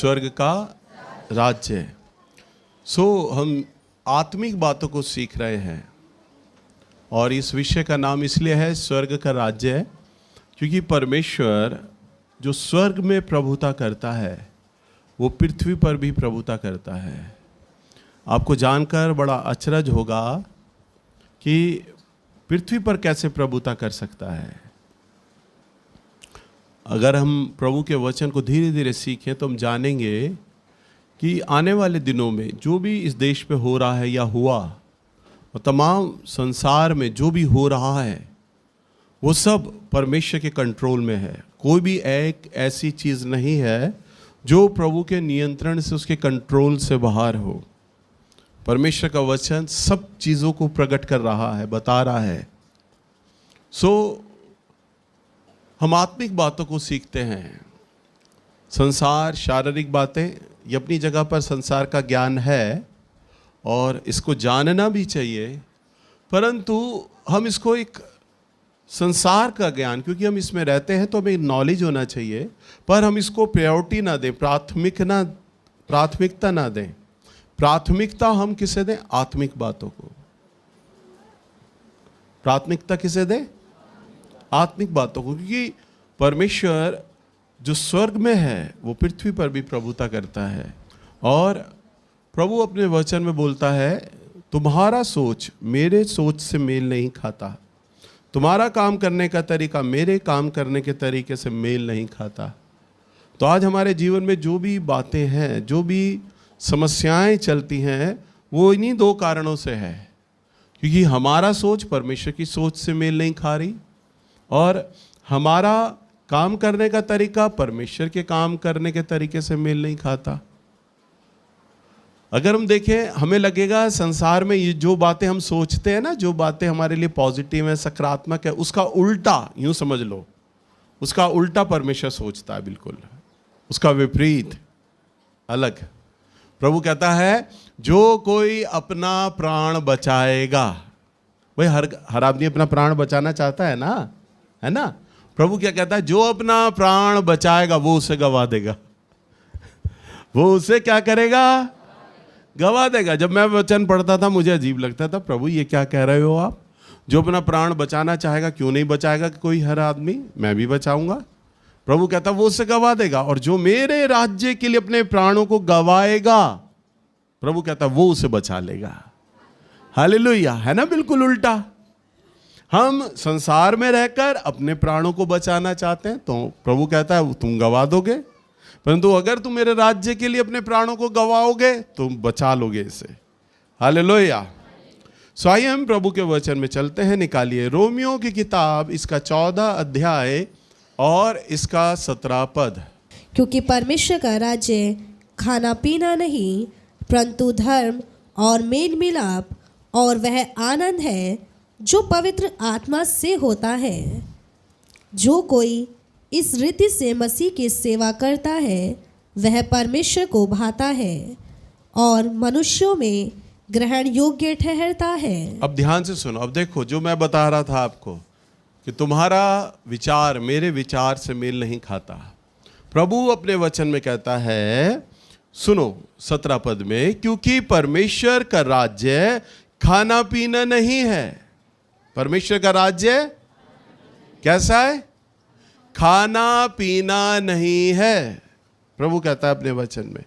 स्वर्ग का राज्य है। हम आत्मिक बातों को सीख रहे हैं और इस विषय का नाम इसलिए है स्वर्ग का राज्य है क्योंकि परमेश्वर जो स्वर्ग में प्रभुता करता है वो पृथ्वी पर भी प्रभुता करता है। आपको जानकर बड़ा अचरज होगा कि पृथ्वी पर कैसे प्रभुता कर सकता है। अगर हम प्रभु के वचन को धीरे धीरे सीखें तो हम जानेंगे कि आने वाले दिनों में जो भी इस देश पे हो रहा है या हुआ और तमाम संसार में जो भी हो रहा है वो सब परमेश्वर के कंट्रोल में है। कोई भी एक ऐसी चीज़ नहीं है जो प्रभु के नियंत्रण से, उसके कंट्रोल से बाहर हो। परमेश्वर का वचन सब चीज़ों को प्रकट कर रहा है, बता रहा है। हम आत्मिक बातों को सीखते हैं। संसार, शारीरिक बातें ये अपनी जगह पर संसार का ज्ञान है और इसको जानना भी चाहिए, परंतु हम इसको एक संसार का ज्ञान, क्योंकि हम इसमें रहते हैं तो हमें नॉलेज होना चाहिए, पर हम इसको प्रायोरिटी ना दें, प्राथमिकता ना दें। प्राथमिकता हम किसे दें? आत्मिक बातों को। प्राथमिकता किसे दें? आत्मिक बातों को, क्योंकि परमेश्वर जो स्वर्ग में है वो पृथ्वी पर भी प्रभुता करता है। और प्रभु अपने वचन में बोलता है तुम्हारा सोच मेरे सोच से मेल नहीं खाता, तुम्हारा काम करने का तरीका मेरे काम करने के तरीके से मेल नहीं खाता। तो आज हमारे जीवन में जो भी बातें हैं, जो भी समस्याएं चलती हैं, वो इन्हीं दो कारणों से है, क्योंकि हमारा सोच परमेश्वर की सोच से मेल नहीं खा रही और हमारा काम करने का तरीका परमेश्वर के काम करने के तरीके से मेल नहीं खाता। अगर हम देखें, हमें लगेगा संसार में ये जो बातें हम सोचते हैं ना, जो बातें हमारे लिए पॉजिटिव है, सकारात्मक है, उसका उल्टा, यूं समझ लो, उसका उल्टा परमेश्वर सोचता है, बिल्कुल उसका विपरीत, अलग। प्रभु कहता है जो कोई अपना प्राण बचाएगा, भाई हर आदमी अपना प्राण बचाना चाहता है ना, है ना। प्रभु क्या कहता है? जो अपना प्राण बचाएगा वो उसे गवा देगा। वो उसे क्या करेगा? गवा देगा। जब मैं वचन पढ़ता था मुझे अजीब लगता था, प्रभु ये क्या कह रहे हो आप? जो अपना प्राण बचाना चाहेगा क्यों नहीं बचाएगा कोई हर आदमी? मैं भी बचाऊंगा। प्रभु कहता वो उसे गवा देगा, और जो मेरे राज्य के लिए अपने प्राणों को गवाएगा, प्रभु कहता वो उसे बचा लेगा। हालेलुया, है ना। बिल्कुल उल्टा। हम संसार में रहकर अपने प्राणों को बचाना चाहते हैं तो प्रभु कहता है तुम गवा दोगे, परंतु अगर तुम मेरे राज्य के लिए अपने प्राणों को गवाओगे तुम बचा लोगे इसे। हालेलुया। आइए हम प्रभु के वचन में चलते हैं। निकालिए रोमियो की किताब, इसका 14 अध्याय और इसका 17 पद। क्योंकि परमेश्वर का राज्य खाना पीना नहीं, परंतु धर्म और मेल मिलाप और वह आनंद है जो पवित्र आत्मा से होता है। जो कोई इस रीति से मसीह की सेवा करता है वह परमेश्वर को भाता है और मनुष्यों में ग्रहण योग्य ठहरता है। अब ध्यान से सुनो। अब देखो, जो मैं बता रहा था आपको कि तुम्हारा विचार मेरे विचार से मेल नहीं खाता, प्रभु अपने वचन में कहता है, सुनो 17 पद में, क्योंकि परमेश्वर का राज्य खाना पीना नहीं है। परमेश्वर का राज्य कैसा है? खाना पीना नहीं है, प्रभु कहता है अपने वचन में।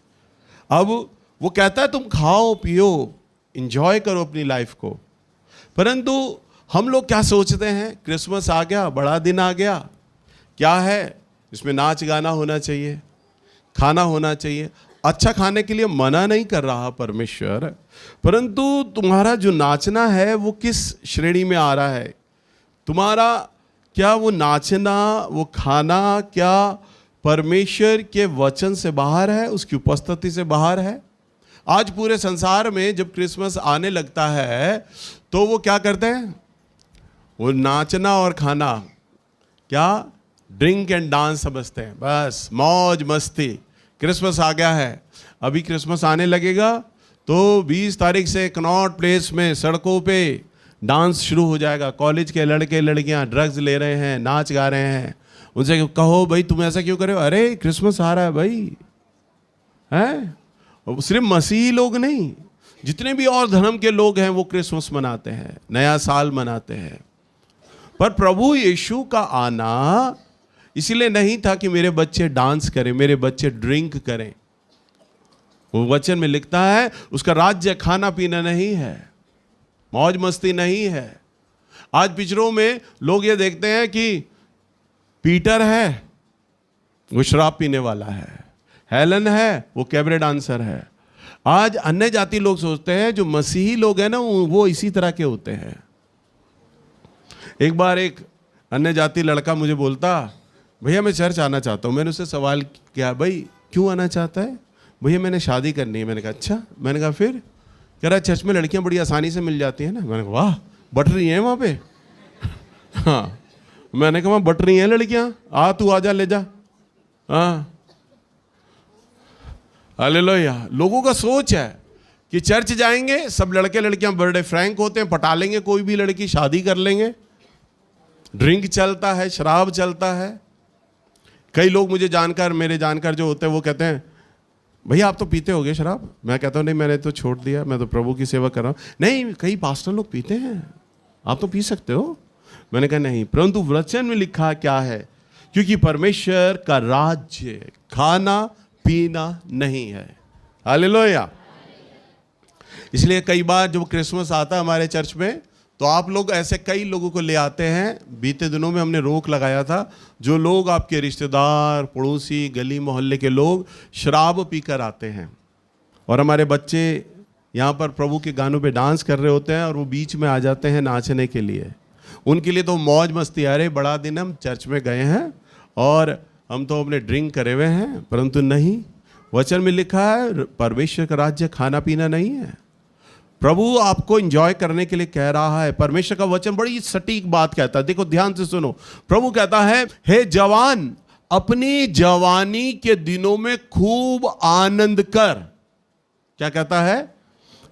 अब वो कहता है तुम खाओ पियो, एंजॉय करो अपनी लाइफ को, परंतु हम लोग क्या सोचते हैं? क्रिसमस आ गया, बड़ा दिन आ गया, क्या है इसमें नाच गाना होना चाहिए, खाना होना चाहिए। अच्छा खाने के लिए मना नहीं कर रहा परमेश्वर, परंतु तुम्हारा जो नाचना है वो किस श्रेणी में आ रहा है? तुम्हारा क्या वो नाचना, वो खाना क्या परमेश्वर के वचन से बाहर है, उसकी उपस्थिति से बाहर है? आज पूरे संसार में जब क्रिसमस आने लगता है तो वो क्या करते हैं? वो नाचना और खाना क्या ड्रिंक एंड डांस समझते हैं, बस मौज मस्ती। क्रिसमस आ गया है, अभी क्रिसमस आने लगेगा तो 20 तारीख से कनॉट प्लेस में सड़कों पे डांस शुरू हो जाएगा। कॉलेज के लड़के लड़कियां ड्रग्स ले रहे हैं, नाच गा रहे हैं। उनसे कहो भाई तुम ऐसा क्यों कर रहे हो? अरे क्रिसमस आ रहा है भाई, हैं। सिर्फ मसीही लोग नहीं, जितने भी और धर्म के लोग हैं वो क्रिसमस मनाते हैं, नया साल मनाते हैं। पर प्रभु यीशु का आना इसलिए नहीं था कि मेरे बच्चे डांस करें, मेरे बच्चे ड्रिंक करें। वो वचन में लिखता है उसका राज्य खाना पीना नहीं है, मौज मस्ती नहीं है। आज पिक्चरों में लोग ये देखते हैं कि पीटर है वो शराब पीने वाला है, हेलन है वो कैबरे डांसर है। आज अन्य जाति लोग सोचते हैं जो मसीही लोग हैं ना वो इसी तरह के होते हैं। एक बार एक अन्य जाति लड़का मुझे बोलता, भैया मैं चर्च आना चाहता हूँ। मैंने उससे सवाल किया, भाई क्यों आना चाहता है? भैया मैंने शादी करनी है। मैंने कहा अच्छा। मैंने कहा फिर? कह रहा चर्च में लड़कियाँ बड़ी आसानी से मिल जाती हैं ना। मैंने कहा वाह, बट रही हैं वहाँ पे? हाँ। मैंने कहा वहाँ बट रही हैं लड़कियाँ, आ तू आ जा ले जा। हाँ हालेलुया। लोगों का सोच है कि चर्च जाएंगे सब लड़के लड़कियां बर्थडे फ्रैंक होते हैं, पटा लेंगे कोई भी लड़की, शादी कर लेंगे। ड्रिंक चलता है, शराब चलता है। कई लोग मुझे जानकर, मेरे जानकर जो होते हैं वो कहते हैं भैया आप तो पीते होगे शराब? मैं कहता हूँ नहीं मैंने तो छोड़ दिया, मैं तो प्रभु की सेवा कर रहा हूँ। नहीं कई पास्टर लोग पीते हैं, आप तो पी सकते हो। मैंने कहा नहीं, परंतु वचन में लिखा क्या है? क्योंकि परमेश्वर का राज्य खाना पीना नहीं है। हालेलुया। इसलिए कई बार जब क्रिसमस आता है हमारे चर्च में तो आप लोग ऐसे कई लोगों को ले आते हैं। बीते दिनों में हमने रोक लगाया था, जो लोग आपके रिश्तेदार, पड़ोसी, गली मोहल्ले के लोग शराब पीकर आते हैं और हमारे बच्चे यहाँ पर प्रभु के गानों पे डांस कर रहे होते हैं और वो बीच में आ जाते हैं नाचने के लिए। उनके लिए तो मौज मस्ती, अरे बड़ा दिन हम चर्च में गए हैं और हम तो अपने ड्रिंक करे हुए हैं। परंतु नहीं, वचन में लिखा है परमेश्वर का राज्य खाना पीना नहीं है। प्रभु आपको एंजॉय करने के लिए कह रहा है। परमेश्वर का वचन बड़ी सटीक बात कहता है, देखो ध्यान से सुनो। प्रभु कहता है हे जवान अपनी जवानी के दिनों में खूब आनंद कर। क्या कहता है?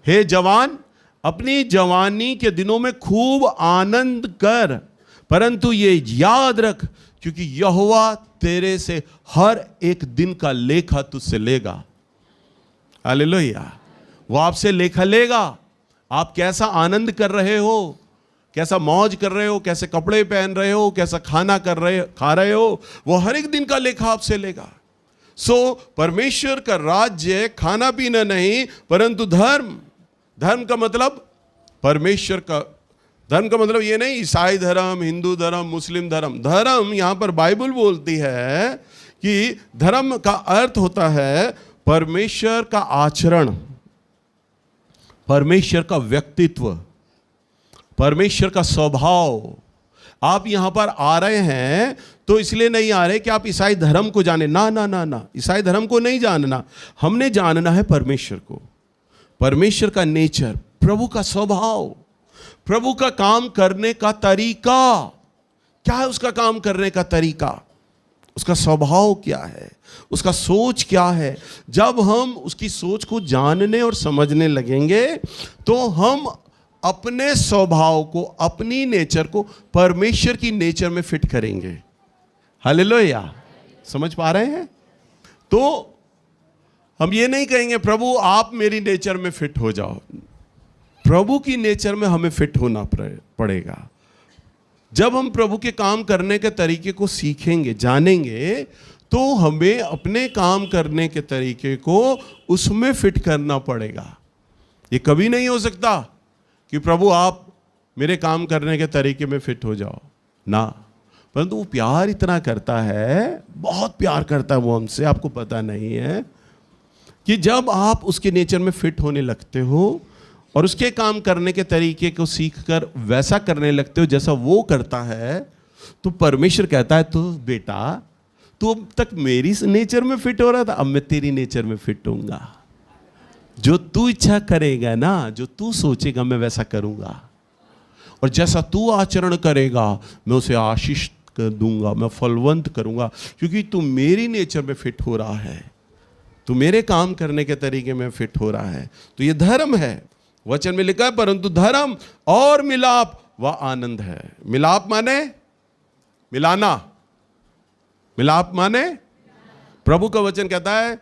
हे जवान अपनी जवानी के दिनों में खूब आनंद कर, परंतु ये याद रख क्योंकि यहोवा तेरे से हर एक दिन का लेखा तुझसे लेगा। हालेलुया। वो आपसे लेखा लेगा। आप कैसा आनंद कर रहे हो, कैसा मौज कर रहे हो, कैसे कपड़े पहन रहे हो, कैसा खाना खा रहे हो, वो हर एक दिन का लेखा आपसे लेगा। सो परमेश्वर का राज्य खाना पीना नहीं परंतु धर्म। धर्म का मतलब परमेश्वर का धर्म का मतलब ये नहीं ईसाई धर्म, हिंदू धर्म, मुस्लिम धर्म। धर्म यहां पर बाइबल बोलती है कि धर्म का अर्थ होता है परमेश्वर का आचरण, परमेश्वर का व्यक्तित्व, परमेश्वर का स्वभाव। आप यहां पर आ रहे हैं तो इसलिए नहीं आ रहे कि आप ईसाई धर्म को जाने, ना ना ना ना, ईसाई धर्म को नहीं जानना। हमने जानना है परमेश्वर को, परमेश्वर का नेचर, प्रभु का स्वभाव, प्रभु का काम करने का तरीका। क्या है उसका काम करने का तरीका? उसका स्वभाव क्या है? उसका सोच क्या है? जब हम उसकी सोच को जानने और समझने लगेंगे तो हम अपने स्वभाव को, अपनी नेचर को परमेश्वर की नेचर में फिट करेंगे। हालेलुया। समझ पा रहे हैं? तो हम ये नहीं कहेंगे प्रभु आप मेरी नेचर में फिट हो जाओ। प्रभु की नेचर में हमें फिट होना पड़ेगा। जब हम प्रभु के काम करने के तरीके को सीखेंगे, जानेंगे, तो हमें अपने काम करने के तरीके को उसमें फिट करना पड़ेगा। ये कभी नहीं हो सकता कि प्रभु आप मेरे काम करने के तरीके में फिट हो जाओ ना। परंतु वो प्यार इतना करता है, बहुत प्यार करता है वो हमसे, आपको पता नहीं है कि जब आप उसके नेचर में फिट होने लगते हो और उसके काम करने के तरीके को सीखकर वैसा करने लगते हो जैसा वो करता है, तो परमेश्वर कहता है तो बेटा तू अब तक मेरी नेचर में फिट हो रहा था, अब मैं तेरी नेचर में फिट होऊंगा। जो तू इच्छा करेगा ना, जो तू सोचेगा मैं वैसा करूंगा, और जैसा तू आचरण करेगा मैं उसे आशीष दूंगा, मैं फलवंत करूंगा, क्योंकि तू मेरी नेचर में फिट हो रहा है, तू मेरे काम करने के तरीके में फिट हो रहा है। तो ये धर्म है। वचन में लिखा है परंतु धर्म और मिलाप व आनंद है। मिलाप माने मिलाना, मिलाप माने प्रभु का वचन कहता है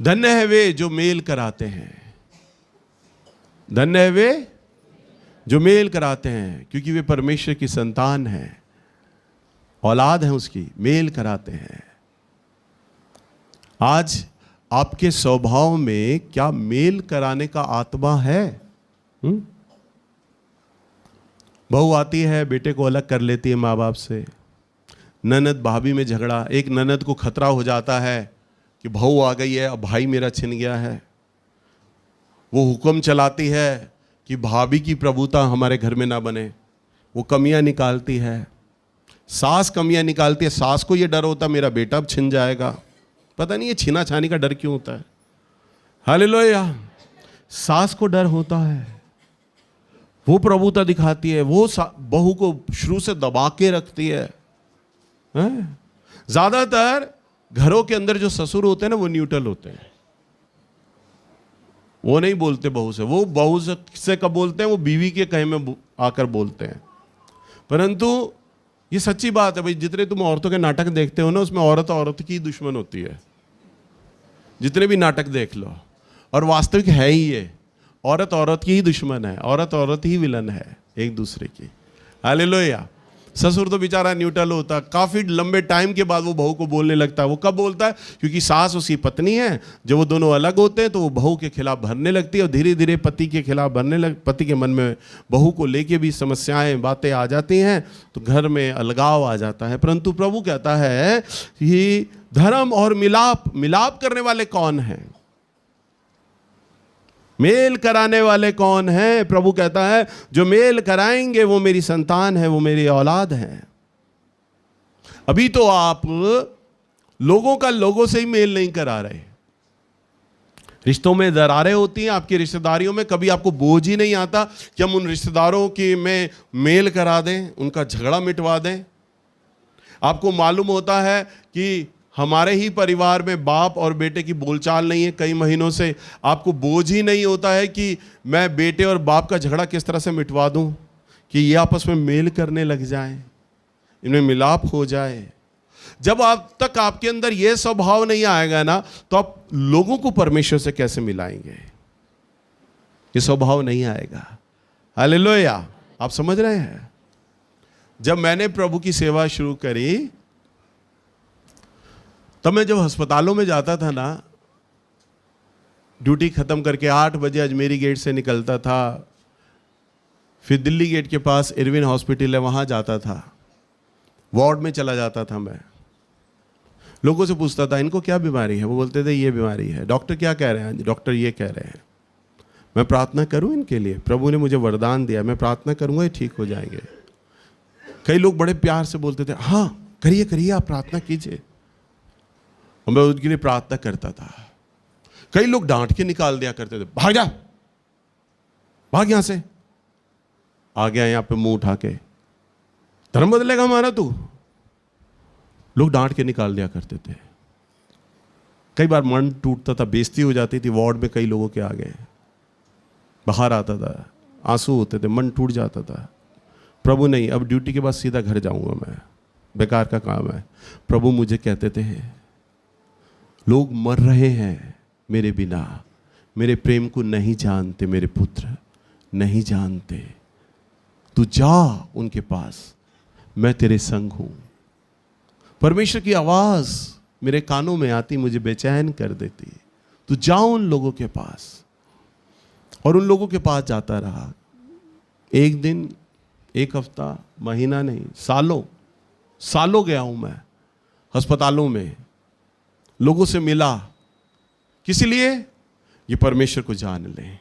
धन्य है वे जो मेल कराते हैं, धन्य है वे जो मेल कराते हैं, क्योंकि वे परमेश्वर की संतान हैं, औलाद हैं उसकी, मेल कराते हैं। आज आपके स्वभाव में क्या मेल कराने का आत्मा है? बहू आती है, बेटे को अलग कर लेती है माँ बाप से, ननद भाभी में झगड़ा, एक ननद को खतरा हो जाता है कि बहू आ गई है, अब भाई मेरा छिन गया है। वो हुक्म चलाती है कि भाभी की प्रभुता हमारे घर में ना बने, वो कमियां निकालती है। सास कमियां निकालती है, सास को ये डर होता मेरा बेटा अब छिन जाएगा। पता नहीं ये छीना छानी का डर क्यों होता है। हालेलुया। सास को डर होता है, वो प्रभुता दिखाती है, वो बहू को शुरू से दबा के रखती है। ज्यादातर घरों के अंदर जो ससुर होते हैं ना, वो न्यूट्रल होते हैं, वो नहीं बोलते बहू से। वो बहू से कब बोलते हैं? वो बीवी के कहे में आकर बोलते हैं। परंतु ये सच्ची बात है भाई, जितने तुम औरतों के नाटक देखते हो ना, उसमें औरत औरत की दुश्मन होती है। जितने भी नाटक देख लो, और वास्तविक है ही ये, औरत औरत की ही दुश्मन है, औरत औरत ही विलन है एक दूसरे की। हालेलुया। ससुर तो बेचारा न्यूट्रल होता, काफी लंबे टाइम के बाद वो बहू को बोलने लगता है। वो कब बोलता है? क्योंकि सास उसकी पत्नी है। जब वो दोनों अलग होते हैं तो वो बहू के खिलाफ भरने लगती है, और धीरे धीरे पति के खिलाफ पति के मन में बहू को लेके भी समस्याएं बातें आ जाती हैं, तो घर में अलगाव आ जाता है। परंतु प्रभु कहता है कि धर्म और मिलाप करने वाले कौन हैं? मेल कराने वाले कौन हैं? प्रभु कहता है जो मेल कराएंगे वो मेरी संतान है, वो मेरी औलाद है। अभी तो आप लोगों का लोगों से ही मेल नहीं करा रहे। रिश्तों में दरारें होती हैं, आपकी रिश्तेदारियों में। कभी आपको बोझ ही नहीं आता कि हम उन रिश्तेदारों की में मेल करा दें, उनका झगड़ा मिटवा दें। आपको मालूम होता है कि हमारे ही परिवार में बाप और बेटे की बोलचाल नहीं है कई महीनों से। आपको बोझ ही नहीं होता है कि मैं बेटे और बाप का झगड़ा किस तरह से मिटवा दूं कि ये आपस में मेल करने लग जाएं, इनमें मिलाप हो जाए। जब आप तक आपके अंदर ये स्वभाव नहीं आएगा ना, तो आप लोगों को परमेश्वर से कैसे मिलाएंगे? ये स्वभाव नहीं आएगा। हालेलुया। आप समझ रहे हैं? जब मैंने प्रभु की सेवा शुरू करी, तब मैं जब अस्पतालों में जाता था ना, ड्यूटी खत्म करके 8 बजे अजमेरी गेट से निकलता था, फिर दिल्ली गेट के पास इरविन हॉस्पिटल है, वहाँ जाता था, वार्ड में चला जाता था। मैं लोगों से पूछता था इनको क्या बीमारी है? वो बोलते थे ये बीमारी है। डॉक्टर क्या कह रहे हैं? डॉक्टर ये कह रहे हैं। मैं प्रार्थना करूं इनके लिए? प्रभु ने मुझे वरदान दिया, मैं प्रार्थना करूंगा ये ठीक हो जाएंगे। कई लोग बड़े प्यार से बोलते थे हाँ करिए करिए, आप प्रार्थना कीजिए, और मैं उनके लिए प्रार्थना करता था। कई लोग डांट के निकाल दिया करते थे, भाग जा, भाग यहां से, आ गया यहां पे मुंह उठा के, धर्म बदलेगा हमारा तू। लोग डांट के निकाल दिया करते थे। कई बार मन टूटता था, बेइज्जती हो जाती थी वार्ड में कई लोगों के आगे, बाहर आता था, आंसू होते थे, मन टूट जाता था। प्रभु नहीं, अब ड्यूटी के बाद सीधा घर जाऊंगा मैं, बेकार का काम है। प्रभु मुझे कहते थे लोग मर रहे हैं मेरे बिना, मेरे प्रेम को नहीं जानते, मेरे पुत्र नहीं जानते। तू जा उनके पास, मैं तेरे संग हूं। परमेश्वर की आवाज मेरे कानों में आती, मुझे बेचैन कर देती। तू जा उन लोगों के पास। और उन लोगों के पास जाता रहा। एक दिन, एक हफ्ता, महीना नहीं, सालों गया हूं मैं अस्पतालों में, लोगों से मिला। किस लिए? ये परमेश्वर को जान लें।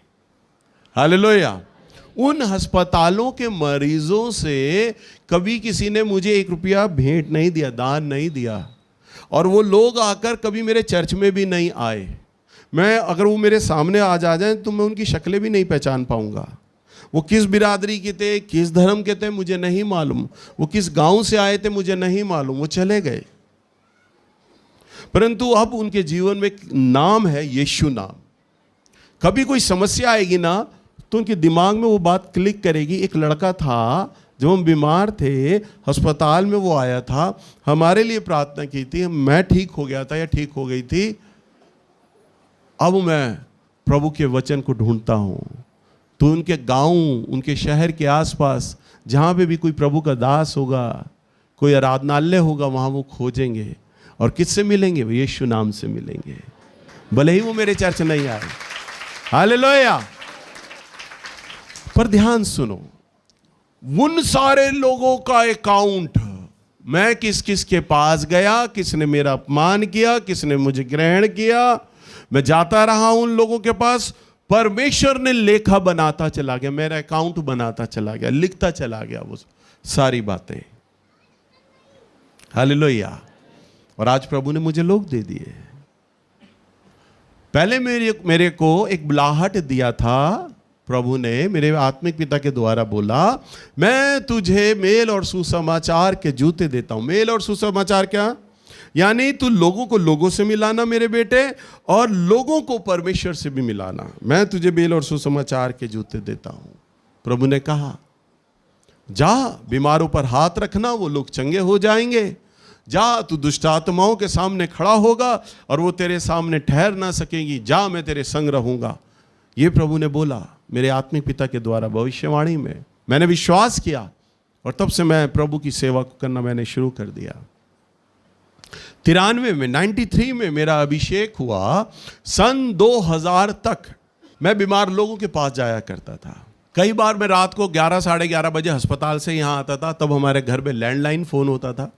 हालेलुया। उन अस्पतालों के मरीजों से कभी किसी ने मुझे 1 रुपया भेंट नहीं दिया, दान नहीं दिया। और वो लोग आकर कभी मेरे चर्च में भी नहीं आए। मैं अगर वो मेरे सामने आ जाए तो मैं उनकी शक्लें भी नहीं पहचान पाऊंगा। वो किस बिरादरी के थे, किस धर्म के थे, मुझे नहीं मालूम। वो किस गांव से आए थे, मुझे नहीं मालूम। वो चले गए। परंतु अब उनके जीवन में एक नाम है, यीशु नाम। कभी कोई समस्या आएगी ना, तो उनके दिमाग में वो बात क्लिक करेगी। एक लड़का था, जब हम बीमार थे अस्पताल में, वो आया था, हमारे लिए प्रार्थना की थी, मैं ठीक हो गया था या ठीक हो गई थी। अब मैं प्रभु के वचन को ढूंढता हूँ। तो उनके गांव, उनके शहर के आसपास जहाँ पे भी कोई प्रभु का दास होगा, कोई आराधनालय होगा, वहाँ वो खोजेंगे और किससे मिलेंगे? वो यीशु नाम से मिलेंगे, भले ही वो मेरे चर्च नहीं आए। हालेलुया। पर ध्यान सुनो, उन सारे लोगों का अकाउंट, मैं किस किस के पास गया, किसने मेरा अपमान किया, किसने मुझे ग्रहण किया, मैं जाता रहा उन लोगों के पास, परमेश्वर ने लेखा बनाता चला गया, मेरा अकाउंट बनाता चला गया, लिखता चला गया वो सारी बातें। हालेलुया। और आज प्रभु ने मुझे लोग दे दिए। पहले मेरे को एक बुलाहट दिया था, प्रभु ने मेरे आत्मिक पिता के द्वारा बोला, मैं तुझे मेल और सुसमाचार के जूते देता हूं। मेल और सुसमाचार क्या? यानी तू लोगों को लोगों से मिलाना मेरे बेटे, और लोगों को परमेश्वर से भी मिलाना। मैं तुझे मेल और सुसमाचार के जूते देता हूं। प्रभु ने कहा, जा बीमारों पर हाथ रखना, वो लोग चंगे हो जाएंगे। जा तू दुष्ट आत्माओं के सामने खड़ा होगा और वो तेरे सामने ठहर ना सकेंगी। जा मैं तेरे संग रहूंगा। ये प्रभु ने बोला मेरे आत्मिक पिता के द्वारा भविष्यवाणी में। मैंने विश्वास किया और तब से मैं प्रभु की सेवा करना मैंने शुरू कर दिया। 93 में मेरा अभिषेक हुआ। सन 2000 तक मैं बीमार लोगों के पास जाया करता था। कई बार मैं रात को 11 साढ़े 11 बजे अस्पताल से यहाँ आता था। तब हमारे घर में लैंडलाइन फ़ोन होता था।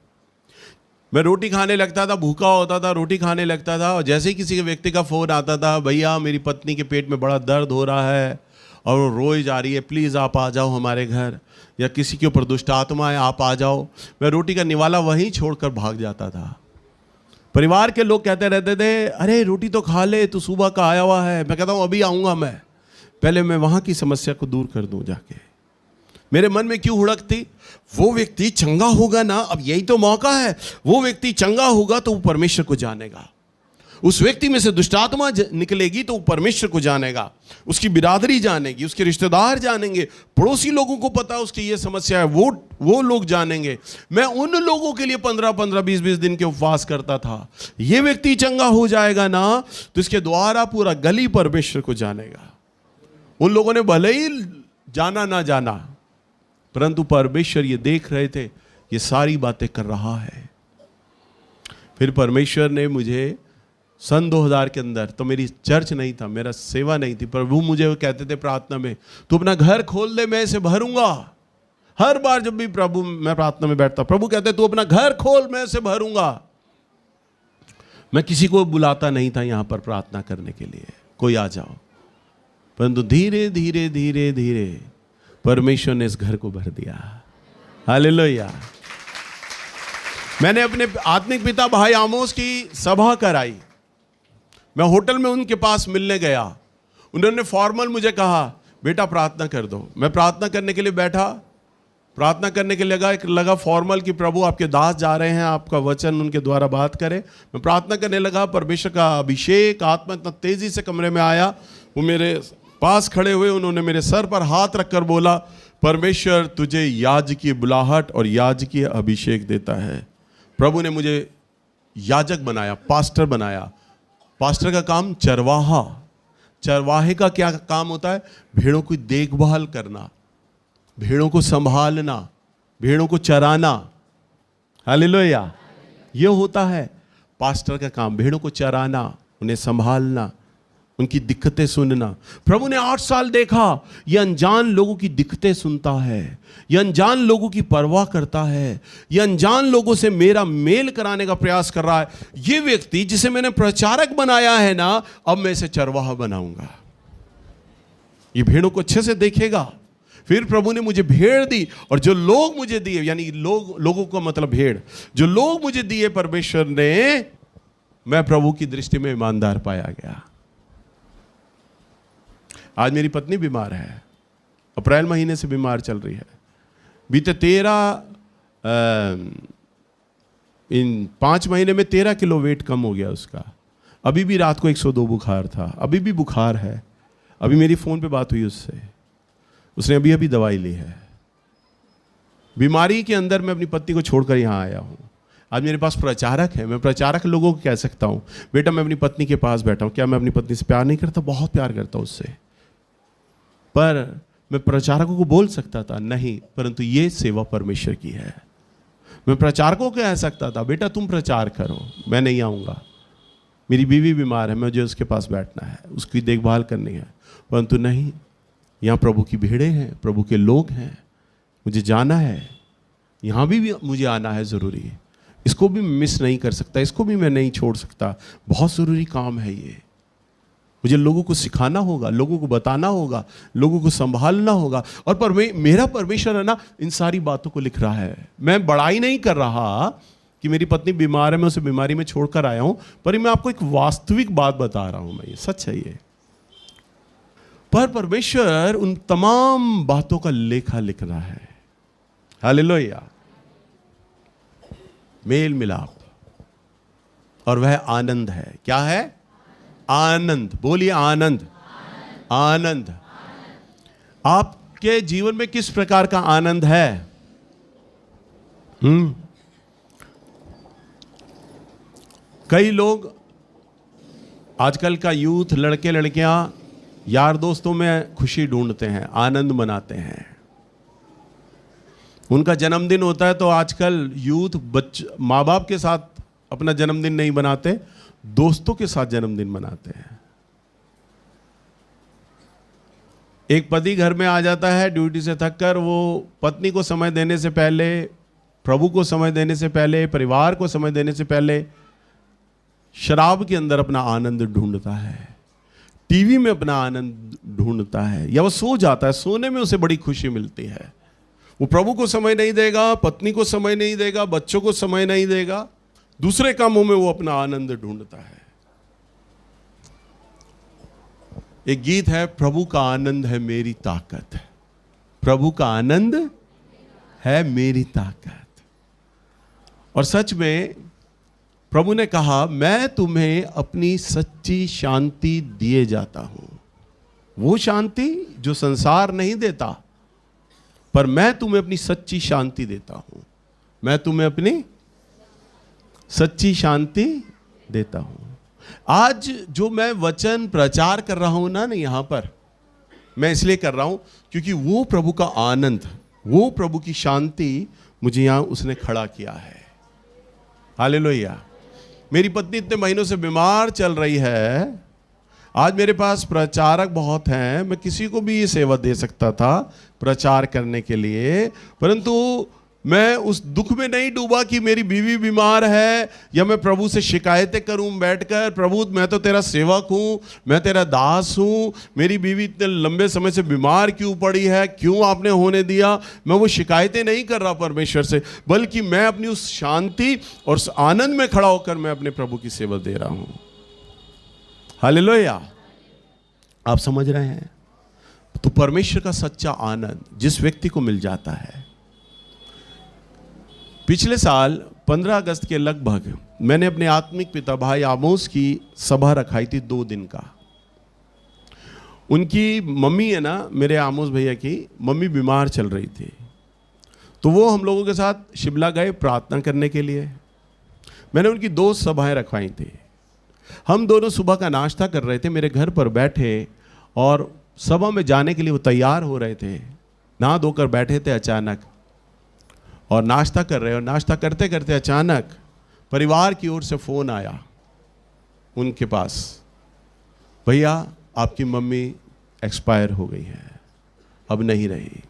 मैं रोटी खाने लगता था, भूखा होता था, रोटी खाने लगता था, और जैसे ही किसी के व्यक्ति का फ़ोन आता था, भैया मेरी पत्नी के पेट में बड़ा दर्द हो रहा है और वो रोई जा रही है, प्लीज़ आप आ जाओ हमारे घर, या किसी के ऊपर दुष्ट आत्मा है आप आ जाओ, मैं रोटी का निवाला वहीं छोड़कर भाग जाता था। परिवार के लोग कहते रहते थे, अरे रोटी तो खा ले, तू सुबह का आया हुआ है। मैं कहता हूँ अभी आऊँगा, मैं पहले मैं वहाँ की समस्या को दूर कर दूँ जाके। मेरे मन में क्यों हुड़क थी? वो व्यक्ति चंगा होगा ना, अब यही तो मौका है। वो व्यक्ति चंगा होगा तो वो परमेश्वर को जानेगा। उस व्यक्ति में से दुष्टात्मा निकलेगी तो वो परमेश्वर को जानेगा, उसकी बिरादरी जानेगी, उसके रिश्तेदार जानेंगे, पड़ोसी लोगों को पता उसकी ये समस्या है, वो लोग जानेंगे। मैं उन लोगों के लिए 15-15, 20-20 दिन के उपवास करता था। ये व्यक्ति चंगा हो जाएगा ना तो इसके द्वारा पूरा गली परमेश्वर को जानेगा। उन लोगों ने भले ही जाना ना जाना, परंतु परमेश्वर ये देख रहे थे ये सारी बातें कर रहा है। फिर परमेश्वर ने मुझे सन 2000 के अंदर, तो मेरी चर्च नहीं था, मेरा सेवा नहीं थी, पर वो मुझे कहते थे प्रार्थना में, तू अपना घर खोल दे, मैं इसे भरूंगा। हर बार जब भी प्रभु मैं प्रार्थना में बैठता, प्रभु कहते तू अपना घर खोल, मैं इसे भरूंगा। मैं किसी को बुलाता नहीं था यहाँ पर प्रार्थना करने के लिए, कोई आ जाओ, परंतु धीरे धीरे धीरे धीरे परमेश्वर ने इस घर को भर दिया। हालेलुया। मैंने अपने आत्मिक पिता भाई आमोस की सभा कराई। मैं होटल में उनके पास मिलने गया। उन्होंने फॉर्मल मुझे कहा, बेटा प्रार्थना कर दो। मैं प्रार्थना करने के लिए बैठा, प्रार्थना करने के लिए लगा फॉर्मल कि प्रभु आपके दास जा रहे हैं, आपका वचन उनके द्वारा बात करें। मैं प्रार्थना करने लगा, परमेश्वर का अभिषेक आत्मा इतना तेजी से कमरे में आया। वो मेरे पास खड़े हुए, उन्होंने मेरे सर पर हाथ रखकर बोला, परमेश्वर तुझे याजकीय बुलाहट और याजकीय अभिषेक देता है। प्रभु ने मुझे याजक बनाया, पास्टर बनाया। पास्टर का काम चरवाहा, चरवाहे का क्या काम होता है? भेड़ों की देखभाल करना, भेड़ों को संभालना, भेड़ों को चराना। हालेलुया। ये होता है पास्टर का काम, भेड़ों को चराना, उन्हें संभालना, उनकी दिक्कतें सुनना। प्रभु ने 8 साल देखा, ये अनजान लोगों की दिक्कतें सुनता है, ये अनजान लोगों की परवाह करता है, ये अनजान लोगों से मेरा मेल कराने का प्रयास कर रहा है। ये व्यक्ति जिसे मैंने प्रचारक बनाया है ना, अब मैं इसे चरवाहा बनाऊंगा। ये भेड़ों को अच्छे से देखेगा। फिर प्रभु ने मुझे भेड़ दी, और जो लोग मुझे दिए, यानी लोगों को मतलब भेड़, जो लोग मुझे दिए परमेश्वर ने, मैं प्रभु की दृष्टि में ईमानदार पाया गया। आज मेरी पत्नी बीमार है, अप्रैल महीने से बीमार चल रही है। बीते 5 महीने में 13 किलो वेट कम हो गया उसका। अभी भी रात को 102 बुखार था, अभी भी बुखार है। अभी मेरी फ़ोन पे बात हुई उससे, उसने अभी अभी दवाई ली है। बीमारी के अंदर मैं अपनी पत्नी को छोड़कर यहाँ आया हूँ। आज मेरे पास प्रचारक है, मैं प्रचारक लोगों को कह सकता हूँ बेटा मैं अपनी पत्नी के पास बैठा हूँ, क्या मैं अपनी पत्नी से प्यार नहीं करता? बहुत प्यार करता हूँ उससे। पर मैं प्रचारकों को बोल सकता था नहीं, परंतु ये सेवा परमेश्वर की है। मैं प्रचारकों को कह सकता था बेटा तुम प्रचार करो, मैं नहीं आऊँगा, मेरी बीवी बीमार है, मुझे उसके पास बैठना है, उसकी देखभाल करनी है। परंतु नहीं, यहाँ प्रभु की भीड़ें हैं, प्रभु के लोग हैं, मुझे जाना है, यहाँ भी मुझे आना है, ज़रूरी है, इसको भी मिस नहीं कर सकता, इसको भी मैं नहीं छोड़ सकता, बहुत ज़रूरी काम है ये। मुझे लोगों को सिखाना होगा, लोगों को बताना होगा, लोगों को संभालना होगा। और मेरा परमेश्वर है ना, इन सारी बातों को लिख रहा है। मैं बड़ाई नहीं कर रहा कि मेरी पत्नी बीमार है, मैं उसे बीमारी में छोड़कर आया हूं, पर मैं आपको एक वास्तविक बात बता रहा हूं, मैं ये सच है ये। पर परमेश्वर उन तमाम बातों का लेखा लिख रहा है। हालेलुया। मेल मिलाप, और वह आनंद है। क्या है? आनंद। बोलिए आनंद। आनंद। आपके जीवन में किस प्रकार का आनंद है? कई लोग आजकल का यूथ, लड़के लड़कियां यार दोस्तों में खुशी ढूंढते हैं, आनंद मनाते हैं। उनका जन्मदिन होता है तो आजकल यूथ माँ बाप के साथ अपना जन्मदिन नहीं मनाते, दोस्तों के साथ जन्मदिन मनाते हैं। एक पति घर में आ जाता है ड्यूटी से थक कर, वो पत्नी को समय देने से पहले, प्रभु को समय देने से पहले, परिवार को समय देने से पहले शराब के अंदर अपना आनंद ढूंढता है, टीवी में अपना आनंद ढूंढता है, या वो सो जाता है, सोने में उसे बड़ी खुशी मिलती है। वो प्रभु को समय नहीं देगा, पत्नी को समय नहीं देगा, बच्चों को समय नहीं देगा, दूसरे कामों में वो अपना आनंद ढूंढता है। एक गीत है, प्रभु का आनंद है मेरी ताकत, प्रभु का आनंद है मेरी ताकत। और सच में प्रभु ने कहा, मैं तुम्हें अपनी सच्ची शांति दिए जाता हूं, वो शांति जो संसार नहीं देता, पर मैं तुम्हें अपनी सच्ची शांति देता हूं। मैं तुम्हें अपनी सच्ची शांति देता हूं। आज जो मैं वचन प्रचार कर रहा हूं ना यहां पर, मैं इसलिए कर रहा हूं क्योंकि वो प्रभु का आनंद, वो प्रभु की शांति मुझे यहां उसने खड़ा किया है। हालेलुया। मेरी पत्नी इतने महीनों से बीमार चल रही है, आज मेरे पास प्रचारक बहुत हैं, मैं किसी को भी ये सेवा दे सकता था प्रचार करने के लिए, परंतु मैं उस दुख में नहीं डूबा कि मेरी बीवी बीमार है, या मैं प्रभु से शिकायतें करूं बैठकर, प्रभु मैं तो तेरा सेवक हूं, मैं तेरा दास हूं, मेरी बीवी इतने लंबे समय से बीमार क्यों पड़ी है, क्यों आपने होने दिया। मैं वो शिकायतें नहीं कर रहा परमेश्वर से, बल्कि मैं अपनी उस शांति और उस आनंद में खड़ा होकर मैं अपने प्रभु की सेवा दे रहा हूं। हालेलुया। आप समझ रहे हैं? तो परमेश्वर का सच्चा आनंद जिस व्यक्ति को मिल जाता है। पिछले साल 15 अगस्त के लगभग मैंने अपने आत्मिक पिता भाई आमोस की सभा रखाई थी 2 दिन का। उनकी मम्मी है ना, मेरे आमोस भैया की मम्मी बीमार चल रही थी, तो वो हम लोगों के साथ शिमला गए प्रार्थना करने के लिए। मैंने उनकी 2 सभाएं रखवाई थी। हम दोनों सुबह का नाश्ता कर रहे थे, मेरे घर पर बैठे, और सभा में जाने के लिए वो तैयार हो रहे थे, नहा धोकर बैठे थे अचानक, और नाश्ता कर रहे, और नाश्ता करते करते अचानक परिवार की ओर से फ़ोन आया उनके पास, भैया आपकी मम्मी एक्सपायर हो गई है, अब नहीं रही।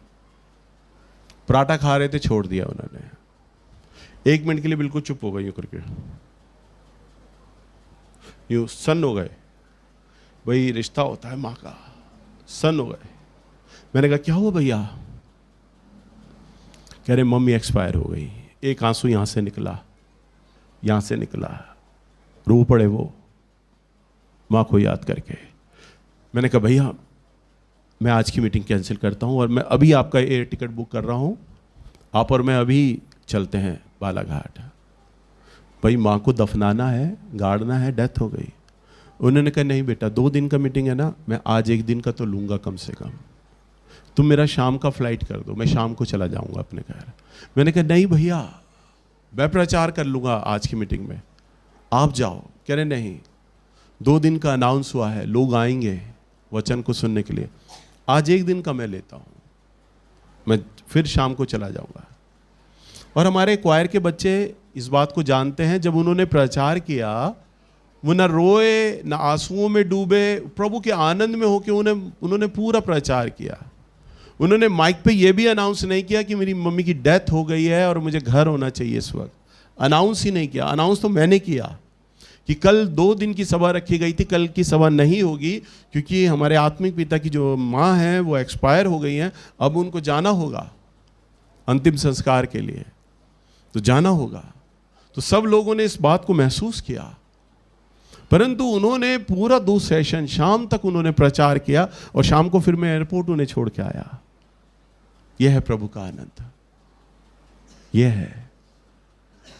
पराठा खा रहे थे, छोड़ दिया उन्होंने। 1 मिनट के लिए बिल्कुल चुप हो गई यूँ करके, यूँ सन्न हो गए। वही रिश्ता होता है माँ का, सन्न हो गए। मैंने कहा क्या हुआ भैया? कह रहे मम्मी एक्सपायर हो गई। एक आंसू यहाँ से निकला, यहाँ से निकला, रो पड़े वो माँ को याद करके। मैंने कहा भैया मैं आज की मीटिंग कैंसिल करता हूँ, और मैं अभी आपका एयर टिकट बुक कर रहा हूँ, आप और मैं अभी चलते हैं बालाघाट। भाई माँ को दफनाना है, गाड़ना है, डेथ हो गई। उन्होंने कहा नहीं बेटा 2 दिन का मीटिंग है ना, मैं आज 1 दिन का तो लूँगा कम से कम, तुम मेरा शाम का फ्लाइट कर दो, मैं शाम को चला जाऊँगा अपने घर। मैंने कहा नहीं भैया मैं प्रचार कर लूँगा आज की मीटिंग में, आप जाओ। कह रहे नहीं, 2 दिन का अनाउंस हुआ है, लोग आएंगे वचन को सुनने के लिए, आज 1 दिन का मैं लेता हूँ, मैं फिर शाम को चला जाऊँगा। और हमारे क्वायर के बच्चे इस बात को जानते हैं, जब उन्होंने प्रचार किया वो न रोए न आंसुओं में डूबे, प्रभु के आनंद में होकर उन्होंने पूरा प्रचार किया। उन्होंने माइक पे ये भी अनाउंस नहीं किया कि मेरी मम्मी की डेथ हो गई है और मुझे घर होना चाहिए इस वक्त, अनाउंस ही नहीं किया। अनाउंस तो मैंने किया कि कल 2 दिन की सभा रखी गई थी, कल की सभा नहीं होगी क्योंकि हमारे आत्मिक पिता की जो माँ हैं वो एक्सपायर हो गई हैं, अब उनको जाना होगा अंतिम संस्कार के लिए, तो जाना होगा। तो सब लोगों ने इस बात को महसूस किया, परंतु उन्होंने पूरा 2 सेशन शाम तक उन्होंने प्रचार किया और शाम को फिर मैं एयरपोर्ट उन्हें छोड़ के आया। यह है प्रभु का आनंद, यह है,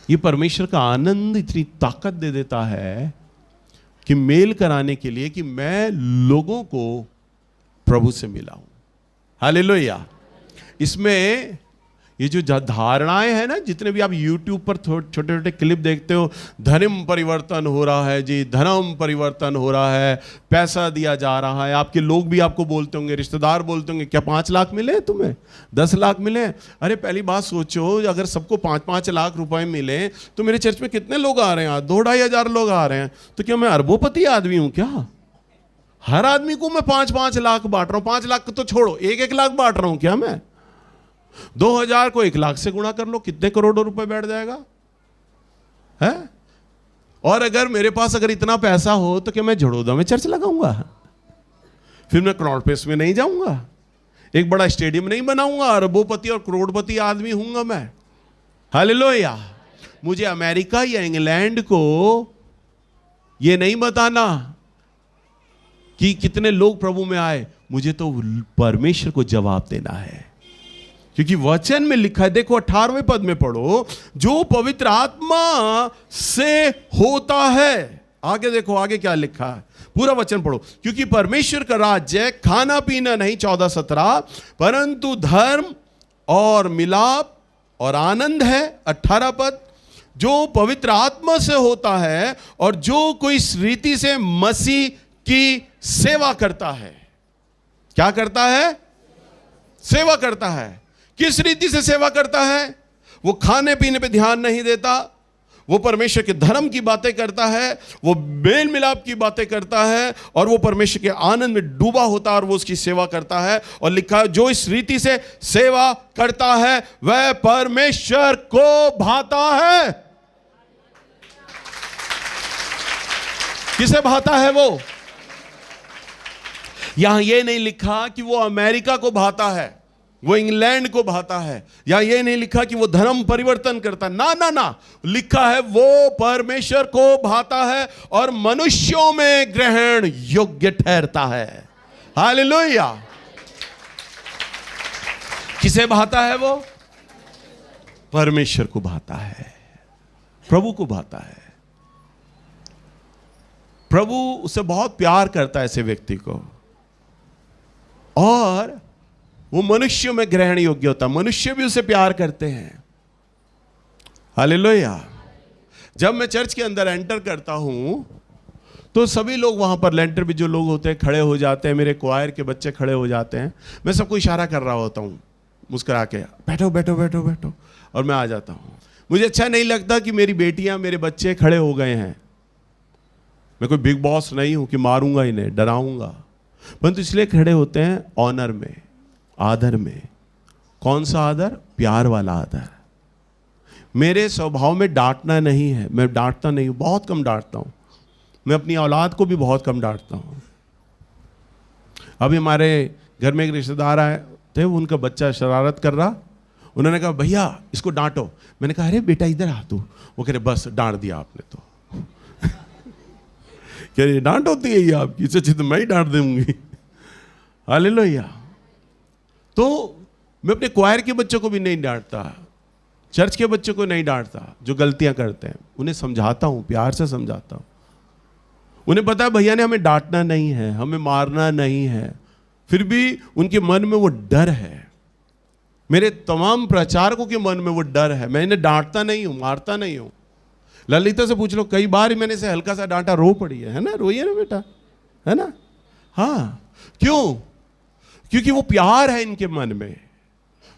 ये परमेश्वर का आनंद इतनी ताकत दे देता है कि मेल कराने के लिए कि मैं लोगों को प्रभु से मिलाऊं। हालेलुया। इसमें ये जो धारणाएं हैं ना, जितने भी आप YouTube पर छोटे छोटे क्लिप देखते हो, धर्म परिवर्तन हो रहा है जी, धर्म परिवर्तन हो रहा है, पैसा दिया जा रहा है, आपके लोग भी आपको बोलते होंगे, रिश्तेदार बोलते होंगे, क्या 5 लाख मिले तुम्हें, 10 लाख मिले? अरे पहली बात सोचो, अगर सबको 5-5 लाख रुपए मिले तो मेरे चर्च में कितने लोग आ रहे हैं? 2-2.5 हज़ार लोग आ रहे हैं, तो क्या मैं अरबोपति आदमी हूं क्या? हर आदमी को मैं 5-5 लाख बांट रहा हूं। 5 लाख तो छोड़ो, 1-1 लाख बांट रहा हूं क्या मैं? 2000 को 1 लाख से गुणा कर लो, कितने करोड़ों रुपए बैठ जाएगा है? और अगर मेरे पास अगर इतना पैसा हो तो क्या मैं झड़ोदा में चर्च लगाऊंगा? फिर मैं करोड़ पेस में नहीं जाऊंगा, एक बड़ा स्टेडियम नहीं बनाऊंगा, अरबोपति और करोड़पति आदमी हूंगा मैं। हालेलुया। मुझे अमेरिका या इंग्लैंड को यह नहीं बताना कि कितने लोग प्रभु में आए, मुझे तो परमेश्वर को जवाब देना है, क्योंकि वचन में लिखा है। देखो 18वें पद में पढ़ो, जो पवित्र आत्मा से होता है। आगे देखो, आगे क्या लिखा है, पूरा वचन पढ़ो। क्योंकि परमेश्वर का राज्य खाना पीना नहीं, 14-17, परंतु धर्म और मिलाप और आनंद है। 18 पद, जो पवित्र आत्मा से होता है और जो कोई इस रीति से मसीह की सेवा करता है। क्या करता है? सेवा करता है। किस रीति से सेवा करता है? वो खाने पीने पे ध्यान नहीं देता, वो परमेश्वर के धर्म की बातें करता है, वो मेल मिलाप की बातें करता है, और वो परमेश्वर के आनंद में डूबा होता है और वो उसकी सेवा करता है। और लिखा है, जो इस रीति से सेवा करता है वह परमेश्वर को भाता है। किसे भाता है वो? यहां ये नहीं लिखा कि वो अमेरिका को भाता है, वो इंग्लैंड को भाता है, या ये नहीं लिखा कि वो धर्म परिवर्तन करता, ना ना ना, लिखा है वो परमेश्वर को भाता है और मनुष्यों में ग्रहण योग्य ठहरता है। हालेलुया। किसे भाता है वो? परमेश्वर को भाता है, प्रभु को भाता है। प्रभु उसे बहुत प्यार करता है, ऐसे व्यक्ति को, और वो मनुष्यों में ग्रहण योग्य होता है। मनुष्य भी उसे प्यार करते हैं। हालेलुया। जब मैं चर्च के अंदर एंटर करता हूं तो सभी लोग वहां पर, लेंटर भी जो लोग होते हैं, खड़े हो जाते हैं। मेरे क्वायर के बच्चे खड़े हो जाते हैं, मैं सबको इशारा कर रहा होता हूं मुस्कुरा के, बैठो बैठो बैठो बैठो, और मैं आ जाता हूं। मुझे अच्छा नहीं लगता कि मेरी बेटियां, मेरे बच्चे खड़े हो गए हैं। मैं कोई बिग बॉस नहीं हूं कि मारूंगा इन्हें, डराऊंगा, परंतु इसलिए खड़े होते हैं ऑनर में, आदर में। कौन सा आदर? प्यार वाला आदर। मेरे स्वभाव में डांटना नहीं है, मैं डांटता नहीं हूं, बहुत कम डांटता हूं। मैं अपनी औलाद को भी बहुत कम डांटता हूं। अभी हमारे घर में एक रिश्तेदार आए थे, उनका बच्चा शरारत कर रहा, उन्होंने कहा भैया इसको डांटो। मैंने कहा अरे बेटा इधर आ तू। वो कह रहे बस डांट दिया आपने तो। कह रही डांट होती है ये आपकी, इससे अच्छी तो मैं ही डांट दूंगी। हालेलुया। तो मैं अपने क्वायर के बच्चों को भी नहीं डांटता, चर्च के बच्चों को नहीं डांटता, जो गलतियां करते हैं उन्हें समझाता हूं, प्यार से समझाता हूं। उन्हें पता है भैया ने हमें डांटना नहीं है, हमें मारना नहीं है, फिर भी उनके मन में वो डर है मेरे तमाम प्रचारकों के मन में वो डर है। मैं इन्हें डांटता नहीं हूं, मारता नहीं हूं। ललिता से पूछ लो, कई बार मैंने इसे हल्का सा डांटा, रो पड़ी है ना, रोइए ना बेटा, है ना। हाँ, क्यों? क्योंकि वो प्यार है इनके मन में,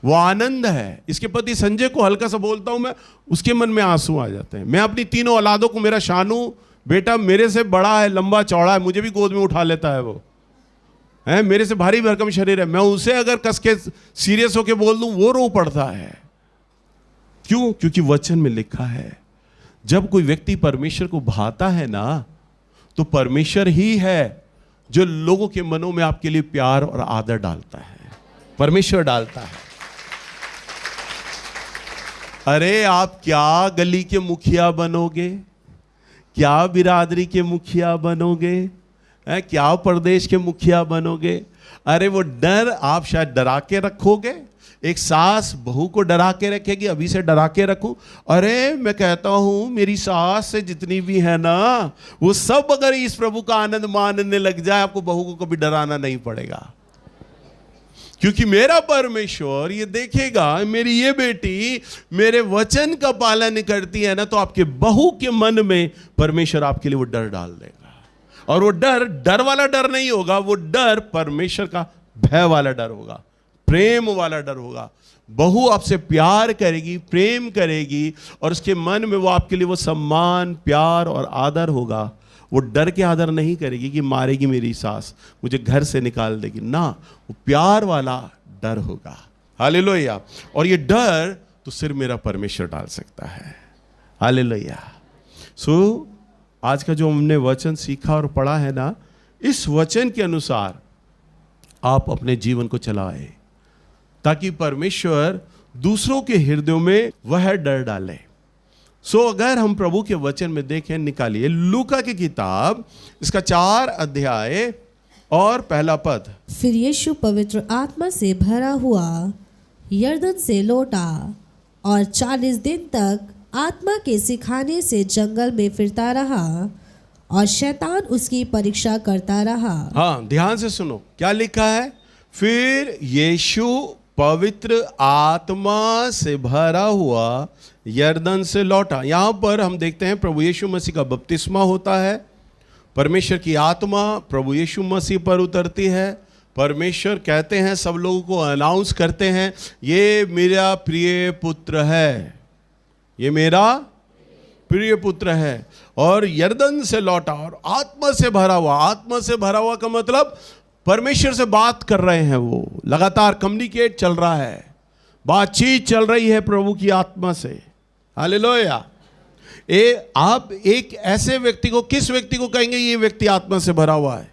वो आनंद है। इसके पति संजय को हल्का सा बोलता हूं मैं, उसके मन में आंसू आ जाते हैं। मैं अपनी तीनों औलादों को, मेरा शानू बेटा मेरे से बड़ा है, लंबा चौड़ा है, मुझे भी गोद में उठा लेता है वो, है मेरे से भारी भरकम शरीर है। मैं उसे अगर कस के सीरियस होके बोल दूं, वो रो पड़ता है। क्यों? क्योंकि वचन में लिखा है, जब कोई व्यक्ति परमेश्वर को भाता है ना, तो परमेश्वर ही है जो लोगों के मनों में आपके लिए प्यार और आदर डालता है। परमेश्वर डालता है। अरे आप क्या गली के मुखिया बनोगे, क्या बिरादरी के मुखिया बनोगे, क्या प्रदेश के मुखिया बनोगे? अरे वो डर आप शायद डरा के रखोगे। एक सास बहू को डरा के रखेगी, अभी से डरा के रखूं। अरे मैं कहता हूं, मेरी सास से जितनी भी है ना, वो सब अगर इस प्रभु का आनंद मानने लग जाए, आपको बहू को कभी डराना नहीं पड़ेगा। क्योंकि मेरा परमेश्वर ये देखेगा, मेरी ये बेटी मेरे वचन का पालन करती है ना, तो आपके बहू के मन में परमेश्वर आपके लिए वो डर डाल देगा। और वो डर डर वाला डर नहीं होगा, वो डर परमेश्वर का भय वाला डर होगा, प्रेम वाला डर होगा। बहू आपसे प्यार करेगी, प्रेम करेगी, और उसके मन में वो आपके लिए वो सम्मान, प्यार और आदर होगा। वो डर के आदर नहीं करेगी कि मारेगी मेरी सास, मुझे घर से निकाल देगी ना, वो प्यार वाला डर होगा। हालेलुया। और ये डर तो सिर्फ मेरा परमेश्वर डाल सकता है। हालेलुया। सो आज का जो हमने वचन सीखा और पढ़ा है ना, इस वचन के अनुसार आप अपने जीवन को चलाएं, ताकि परमेश्वर दूसरों के हृदयों में वह डर डाले। सो अगर हम प्रभु के वचन में देखें, निकालिए लूका की किताब, इसका 4 अध्याय और 1 पद। फिर यीशु पवित्र आत्मा से भरा हुआ यरदन से लौटा और 40 दिन तक आत्मा के सिखाने से जंगल में फिरता रहा, और शैतान उसकी परीक्षा करता रहा। हाँ, ध्यान से सुनो क्या लिखा है। फिर यीशु पवित्र आत्मा से भरा हुआ यरदन से लौटा। यहां पर हम देखते हैं प्रभु यीशु मसीह का बपतिस्मा होता है। परमेश्वर की आत्मा प्रभु यीशु मसीह पर उतरती है। परमेश्वर कहते हैं, सब लोगों को अनाउंस करते हैं, ये मेरा प्रिय पुत्र है, ये मेरा प्रिय पुत्र है। और यरदन से लौटा और आत्मा से भरा हुआ। आत्मा से भरा हुआ का मतलब परमेश्वर से बात कर रहे हैं, वो लगातार कम्युनिकेट चल रहा है, बातचीत चल रही है प्रभु की आत्मा से। हालेलुया। आप एक ऐसे व्यक्ति को, किस व्यक्ति को कहेंगे ये व्यक्ति आत्मा से भरा हुआ है?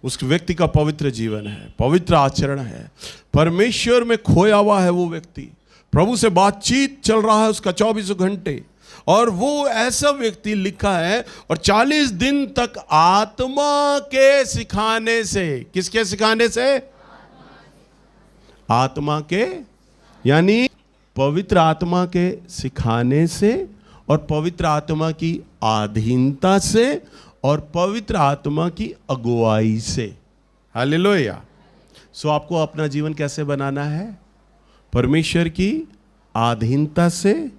उस व्यक्ति का पवित्र जीवन है, पवित्र आचरण है, परमेश्वर में खोया हुआ है वो व्यक्ति। प्रभु से बातचीत चल रहा है उसका 24 घंटे। और वो ऐसा व्यक्ति लिखा है, और 40 दिन तक आत्मा के सिखाने से, किसके सिखाने से? आत्मा के, यानी पवित्र आत्मा के सिखाने से, और पवित्र आत्मा की अधीनता से, और पवित्र आत्मा की अगुवाई से। हालेलुया। सो आपको अपना जीवन कैसे बनाना है? परमेश्वर की अधीनता से,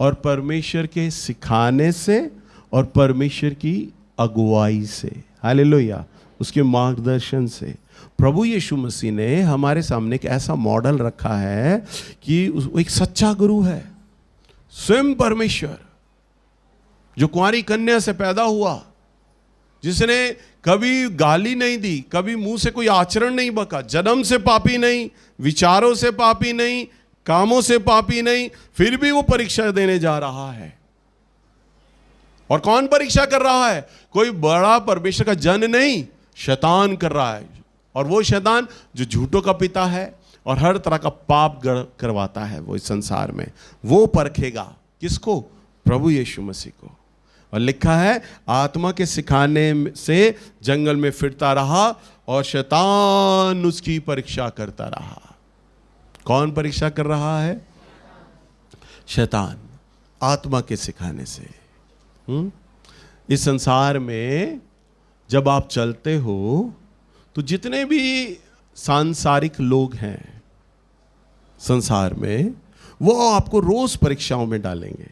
और परमेश्वर के सिखाने से, और परमेश्वर की अगुवाई से। हालेलुया। उसके मार्गदर्शन से। प्रभु यीशु मसीह ने हमारे सामने एक ऐसा मॉडल रखा है कि वो एक सच्चा गुरु है, स्वयं परमेश्वर, जो कुंवारी कन्या से पैदा हुआ, जिसने कभी गाली नहीं दी, कभी मुंह से कोई आचरण नहीं बका, जन्म से पापी नहीं, विचारों से पापी नहीं, कामों से पापी नहीं, फिर भी वो परीक्षा देने जा रहा है। और कौन परीक्षा कर रहा है? कोई बड़ा परमेश्वर का जन नहीं, शैतान कर रहा है। और वो शैतान जो झूठों का पिता है और हर तरह का पाप करवाता है वो इस संसार में, वो परखेगा किसको? प्रभु यीशु मसीह को। और लिखा है, आत्मा के सिखाने से जंगल में फिरता रहा और शैतान उसकी परीक्षा करता रहा। कौन परीक्षा कर रहा है? शैतान, आत्मा के सिखाने से। इस संसार में जब आप चलते हो तो जितने भी सांसारिक लोग हैं, संसार में, वो आपको रोज परीक्षाओं में डालेंगे।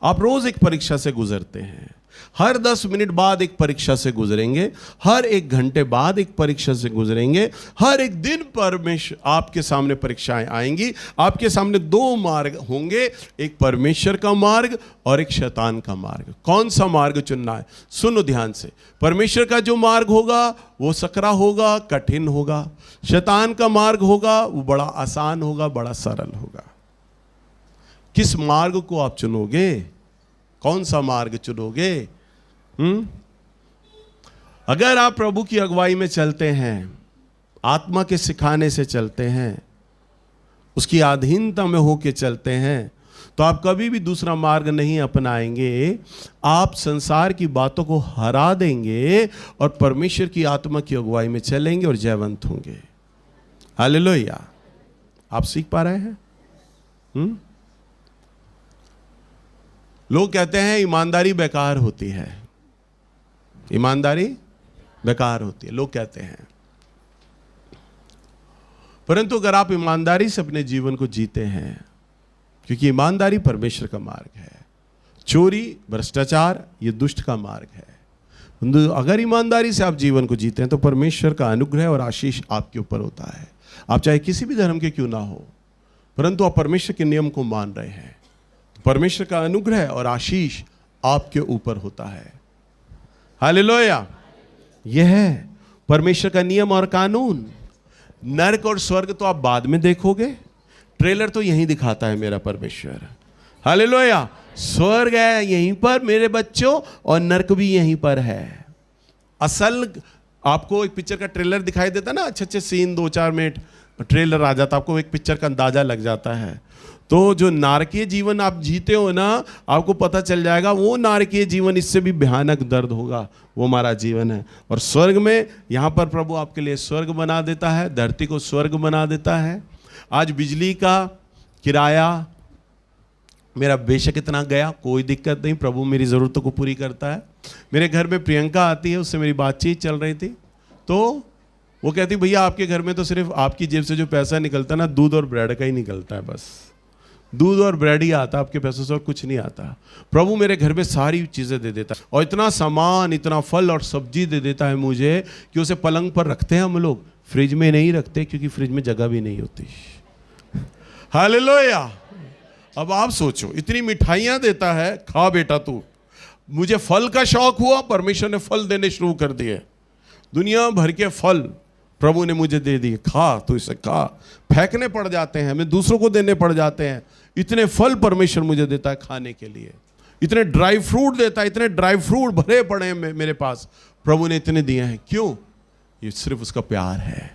आप रोज एक परीक्षा से गुजरते हैं, हर 10 मिनट बाद एक परीक्षा से गुजरेंगे, हर 1 घंटे बाद एक परीक्षा से गुजरेंगे, हर एक दिन परमेश्वर आपके सामने परीक्षाएं आएंगी। आपके सामने 2 मार्ग होंगे, एक परमेश्वर का मार्ग और एक शैतान का मार्ग। कौन सा मार्ग चुनना है? सुनो ध्यान से। परमेश्वर का जो मार्ग होगा वो सकरा होगा, कठिन होगा। शैतान का मार्ग होगा वो बड़ा आसान होगा, बड़ा सरल होगा। किस मार्ग को आप चुनोगे? कौन सा मार्ग चुनोगे? अगर आप प्रभु की अगुवाई में चलते हैं, आत्मा के सिखाने से चलते हैं, उसकी अधीनता में होके चलते हैं, तो आप कभी भी दूसरा मार्ग नहीं अपनाएंगे। आप संसार की बातों को हरा देंगे और परमेश्वर की आत्मा की अगुवाई में चलेंगे और जयवंत होंगे। हालेलुया। आप सीख पा रहे हैं? लोग कहते हैं ईमानदारी बेकार होती है, ईमानदारी बेकार होती है, लोग कहते हैं। परंतु अगर आप ईमानदारी से अपने जीवन को जीते हैं, क्योंकि ईमानदारी परमेश्वर का मार्ग है, चोरी भ्रष्टाचार ये दुष्ट का मार्ग है। अगर ईमानदारी से आप जीवन को जीते हैं तो परमेश्वर का अनुग्रह और आशीष आपके ऊपर होता है। आप चाहे किसी भी धर्म के क्यों ना हो, परंतु आप परमेश्वर के नियम को मान रहे हैं, परमेश्वर का अनुग्रह और आशीष आपके ऊपर होता है। हालेलुया। यह है परमेश्वर का नियम और कानून। नरक और स्वर्ग तो आप बाद में देखोगे, ट्रेलर तो यहीं दिखाता है मेरा परमेश्वर। हालेलुया। स्वर्ग है यहीं पर मेरे बच्चों, और नरक भी यहीं पर है। असल आपको एक पिक्चर का ट्रेलर दिखाई देता ना, अच्छे सीन 2-4 मिनट ट्रेलर आ जाता, आपको एक पिक्चर का अंदाजा लग जाता है। तो जो नारकीय जीवन आप जीते हो ना, आपको पता चल जाएगा वो नारकीय जीवन इससे भी भयानक दर्द होगा, वो हमारा जीवन है। और स्वर्ग में, यहाँ पर प्रभु आपके लिए स्वर्ग बना देता है, धरती को स्वर्ग बना देता है। आज बिजली का किराया मेरा बेशक इतना गया, कोई दिक्कत नहीं, प्रभु मेरी ज़रूरतों को पूरी करता है। मेरे घर में प्रियंका आती है, उससे मेरी बातचीत चल रही थी, तो वो कहती भैया आपके घर में तो सिर्फ आपकी जेब से जो पैसा निकलता है ना, दूध और ब्रेड का ही निकलता है, बस दूध और ब्रेड ही आता, आपके पैसों से और कुछ नहीं आता। प्रभु मेरे घर में सारी चीज़ें दे देता है, और इतना सामान, इतना फल और सब्जी दे देता है मुझे कि उसे पलंग पर रखते हैं हम लोग, फ्रिज में नहीं रखते, क्योंकि फ्रिज में जगह भी नहीं होती। हालेलुया। अब आप सोचो, इतनी मिठाइयाँ देता है, खा बेटा तू। मुझे फल का शौक हुआ, परमेश्वर ने फल देने शुरू कर दिए, दुनिया भर के फल प्रभु ने मुझे दे दिए, खा तो इसे खा। फेंकने पड़ जाते हैं, हमें दूसरों को देने पड़ जाते हैं, इतने फल परमेश्वर मुझे देता है खाने के लिए। इतने ड्राई फ्रूट देता है, इतने ड्राई फ्रूट भरे पड़े हैं मेरे पास, प्रभु ने इतने दिए हैं। क्यों? ये सिर्फ उसका प्यार है।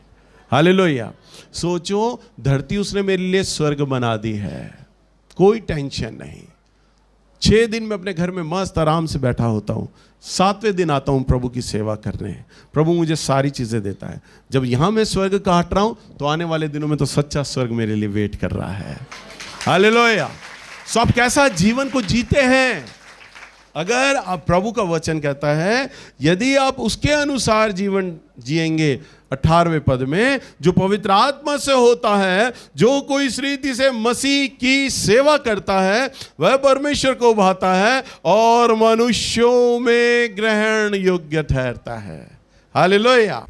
हालेलुया। सोचो, धरती उसने मेरे लिए स्वर्ग बना दी है, कोई टेंशन नहीं। 6 दिन में अपने घर में मस्त आराम से बैठा होता हूँ, 7वें दिन आता हूँ प्रभु की सेवा करने। प्रभु मुझे सारी चीज़ें देता है। जब यहाँ मैं स्वर्ग काट रहा हूँ, तो आने वाले दिनों में तो सच्चा स्वर्ग मेरे लिए वेट कर रहा है। हालेलुया। सो आप कैसा जीवन को जीते हैं? अगर आप, प्रभु का वचन कहता है, यदि आप उसके अनुसार जीवन जिएंगे, 18वें पद में, जो पवित्र आत्मा से होता है, जो कोई इस रीति से मसीह की सेवा करता है, वह परमेश्वर को भाता है और मनुष्यों में ग्रहण योग्य ठहरता है। हालेलुया।